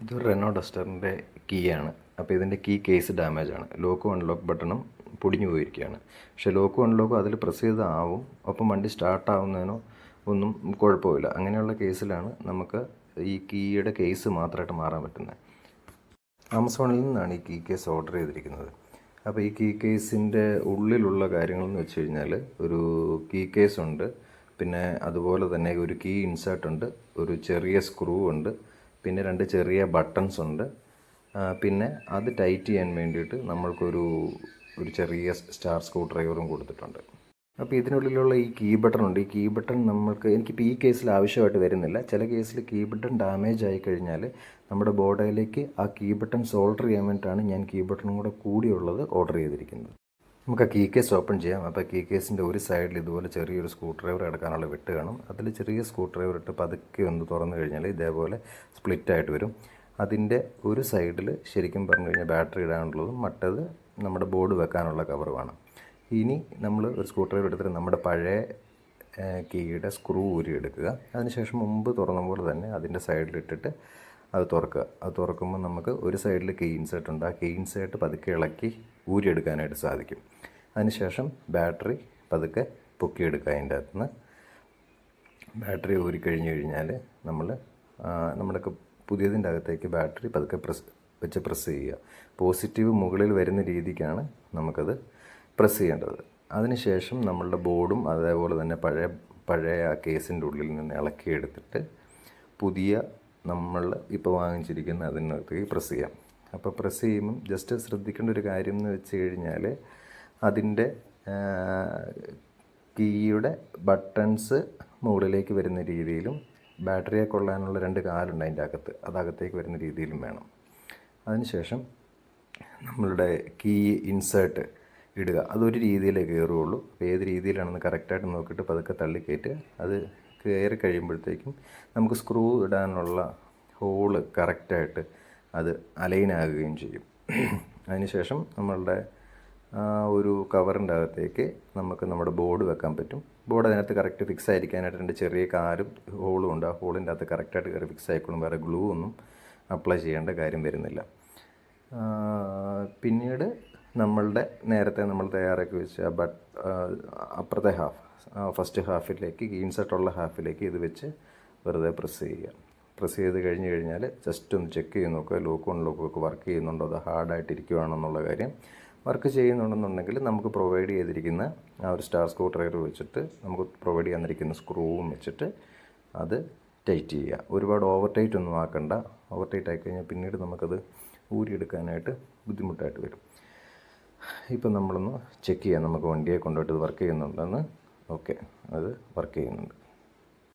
ഇതൊരു Renault ഡസ്റ്ററിൻ്റെ key ആണ്. അപ്പോൾ ഇതിൻ്റെ കീ കേസ് ഡാമേജ് ആണ്. ലോക്കും അൺലോക്ക് ബട്ടണും പൊടിഞ്ഞു പോയിരിക്കുകയാണ്. പക്ഷേ ലോക്കും അൺലോക്കും അതിൽ പ്രസ് ചെയ്താവും, ഒപ്പം വണ്ടി സ്റ്റാർട്ടാവുന്നതിനോ ഒന്നും കുഴപ്പമില്ല. അങ്ങനെയുള്ള കേസിലാണ് നമുക്ക് ഈ കീയുടെ കേസ് മാത്രമായിട്ട് മാറാൻ പറ്റുന്നത്. ആമസോണിൽ നിന്നാണ് ഈ കീ കേസ് ഓർഡർ ചെയ്തിരിക്കുന്നത്. അപ്പോൾ ഈ കീ കേസിൻ്റെ ഉള്ളിലുള്ള കാര്യങ്ങളെന്ന് വെച്ച് കഴിഞ്ഞാൽ ഒരു കീ കേസ് ഉണ്ട്, പിന്നെ അതുപോലെ തന്നെ ഒരു കീ ഇൻസേർട്ട് ഉണ്ട്, ഒരു ചെറിയ സ്ക്രൂ ഉണ്ട്, പിന്നെ 2 ചെറിയ ബട്ടൺസ് ഉണ്ട്, പിന്നെ അത് ടൈറ്റ് ചെയ്യാൻ വേണ്ടിയിട്ട് നമ്മൾക്കൊരു ചെറിയ സ്റ്റാർ സ്ക്രൂ ഡ്രൈവറും കൊടുത്തിട്ടുണ്ട്. അപ്പോൾ ഇതിനുള്ളിലുള്ള ഈ കീ ബട്ടൺ ഉണ്ട്. ഈ കീ ബട്ടൺ എനിക്കിപ്പോൾ ഈ കേസിൽ ആവശ്യമായിട്ട് വരുന്നില്ല. ചില കേസിൽ കീ ബട്ടൺ ഡാമേജ് ആയി കഴിഞ്ഞാൽ നമ്മുടെ ബോർഡിലേക്ക് ആ കീ ബട്ടൺ സോൾഡർ ചെയ്യാൻ വേണ്ടിയിട്ടാണ് ഞാൻ കീ ബട്ടണും കൂടെ കൂടിയുള്ളത് ഓർഡർ ചെയ്തിരിക്കുന്നത്. നമുക്ക് ആ കീ കേസ് ഓപ്പൺ ചെയ്യാം. അപ്പോൾ കീ കേസിൻ്റെ ഒരു സൈഡിൽ ഇതുപോലെ ചെറിയൊരു സ്ക്രൂ ഡ്രൈവർ എടുക്കാനുള്ള വെട്ട് കാണും. അതിൽ ചെറിയ സ്ക്രൂ ഡ്രൈവർ ഇട്ട് പതുക്കെ ഒന്ന് തുറന്നു കഴിഞ്ഞാൽ ഇതേപോലെ സ്പ്ലിറ്റായിട്ട് വരും. അതിൻ്റെ ഒരു സൈഡിൽ ശരിക്കും പറഞ്ഞു കഴിഞ്ഞാൽ ബാറ്ററി ഇടാനുള്ളതും മറ്റത് നമ്മുടെ ബോർഡ് വെക്കാനുള്ള കവറുമാണ്. ഇനി നമ്മൾ ഒരു സ്ക്രൂ ഡ്രൈവർ എടുത്തിട്ട് നമ്മുടെ പഴയ കീയുടെ സ്ക്രൂ ഊരി എടുക്കുക. അതിനുശേഷം മുമ്പ് തുറന്ന പോലെ തന്നെ അതിൻ്റെ സൈഡിലിട്ടിട്ട് അത് തുറക്കുക. അത് തുറക്കുമ്പോൾ നമുക്ക് ഒരു സൈഡിൽ കീ ഇൻസേർട്ട് ഉണ്ട്. ആ കീ ഇൻസേർട്ട് പതുക്കെ ഇളക്കി ഊരിയെടുക്കാനായിട്ട് സാധിക്കും. അതിനുശേഷം ബാറ്ററി പതുക്കെ പൊക്കിയെടുക്കുക. അതിൻ്റെ അകത്തുനിന്ന് ബാറ്ററി ഊരിക്കഴിഞ്ഞ് കഴിഞ്ഞാൽ നമ്മുടെ പുതിയതിൻ്റെ അകത്തേക്ക് ബാറ്ററി പതുക്കെ പ്രസ് ചെയ്യുക. പോസിറ്റീവ് മുകളിൽ വരുന്ന രീതിക്കാണ് നമുക്കത് പ്രസ് ചെയ്യേണ്ടത്. അതിനുശേഷം നമ്മളുടെ ബോർഡും അതേപോലെ തന്നെ പഴയ ആ കേസിൻ്റെ ഉള്ളിൽ നിന്ന് ഇളക്കിയെടുത്തിട്ട് പുതിയ നമ്മൾ ഇപ്പോൾ വാങ്ങിച്ചിരിക്കുന്ന അതിനകത്തേക്ക് പ്രസ് ചെയ്യാം. അപ്പോൾ പ്രസ് ചെയ്യുമ്പം ജസ്റ്റ് ശ്രദ്ധിക്കേണ്ട ഒരു കാര്യം എന്ന് വെച്ച് കഴിഞ്ഞാൽ അതിൻ്റെ കീയുടെ ബട്ടൺസ് മുകളിലേക്ക് വരുന്ന രീതിയിലും ബാറ്ററിയെ കൊള്ളാനുള്ള 2 കാലുണ്ട് അതിൻ്റെ അകത്ത്, അതകത്തേക്ക് വരുന്ന രീതിയിലും വേണം. അതിനുശേഷം നമ്മളുടെ കീ ഇൻസേർട്ട് ഇടുക. അതൊരു രീതിയിലേ കയറുകയുള്ളൂ. അപ്പോൾ ഏത് രീതിയിലാണെന്ന് കറക്റ്റായിട്ട് നോക്കിയിട്ട് പതുക്കെ തള്ളിക്കയറ്റുക. അത് കയറി കഴിയുമ്പോഴത്തേക്കും നമുക്ക് സ്ക്രൂ ഇടാനുള്ള ഹോള് കറക്റ്റായിട്ട് അത് അലൈനാകുകയും ചെയ്യും. അതിനുശേഷം നമ്മളുടെ ഒരു കവറിൻ്റെ അകത്തേക്ക് നമുക്ക് നമ്മുടെ ബോർഡ് വെക്കാൻ പറ്റും. ബോർഡ് അതിനകത്ത് കറക്റ്റ് ഫിക്സ് ആയിരിക്കാനായിട്ട് 2 ചെറിയ കാലും ഹോളും ഉണ്ട്. ആ ഹോളിൻ്റെ അകത്ത് കറക്റ്റായിട്ട് കയറി ഫിക്സ് ആയിക്കോളും. വേറെ ഗ്ലൂ ഒന്നും അപ്ലൈ ചെയ്യേണ്ട കാര്യം വരുന്നില്ല. പിന്നീട് നേരത്തെ നമ്മൾ തയ്യാറാക്കി വെച്ച അപ്പുറത്തെ ഫസ്റ്റ് ഹാഫിലേക്ക് ഇൻസെർട്ടുള്ള ഹാഫിലേക്ക് ഇത് വെച്ച് വെറുതെ പ്രസ് ചെയ്യുക. പ്രസ് ചെയ്ത് കഴിഞ്ഞ് കഴിഞ്ഞാൽ ജസ്റ്റ് ഒന്ന് ചെക്ക് ചെയ്ത് നോക്കുക, ലോക്കും അൺലോക്കും ഒക്കെ വർക്ക് ചെയ്യുന്നുണ്ടോ, അത് ഹാർഡായിട്ടിരിക്കുകയാണെന്നുള്ള കാര്യം. വർക്ക് ചെയ്യുന്നുണ്ടെന്നുണ്ടെങ്കിൽ നമുക്ക് പ്രൊവൈഡ് ചെയ്തിരിക്കുന്ന ആ ഒരു സ്റ്റാർ സ്ക്രൂ ഡ്രൈവർ വെച്ചിട്ട് നമുക്ക് പ്രൊവൈഡ് ചെയ്യാനിരിക്കുന്ന സ്ക്രൂവും വെച്ചിട്ട് അത് ടൈറ്റ് ചെയ്യുക. ഒരുപാട് ഓവർ ടൈറ്റ് ഒന്നും ആക്കണ്ട. ഓവർ ടൈറ്റ് ആയിക്കഴിഞ്ഞാൽ പിന്നീട് നമുക്കത് ഊരിയെടുക്കാനായിട്ട് ബുദ്ധിമുട്ടായിട്ട് വരും. ഇപ്പം നമ്മളൊന്ന് ചെക്ക് ചെയ്യാം നമുക്ക് വണ്ടിയെ കൊണ്ടുപോയിട്ട് ഇത് വർക്ക് ചെയ്യുന്നുണ്ടെന്ന്. ഓക്കെ, അത് വർക്ക് ചെയ്യുന്നുണ്ട്.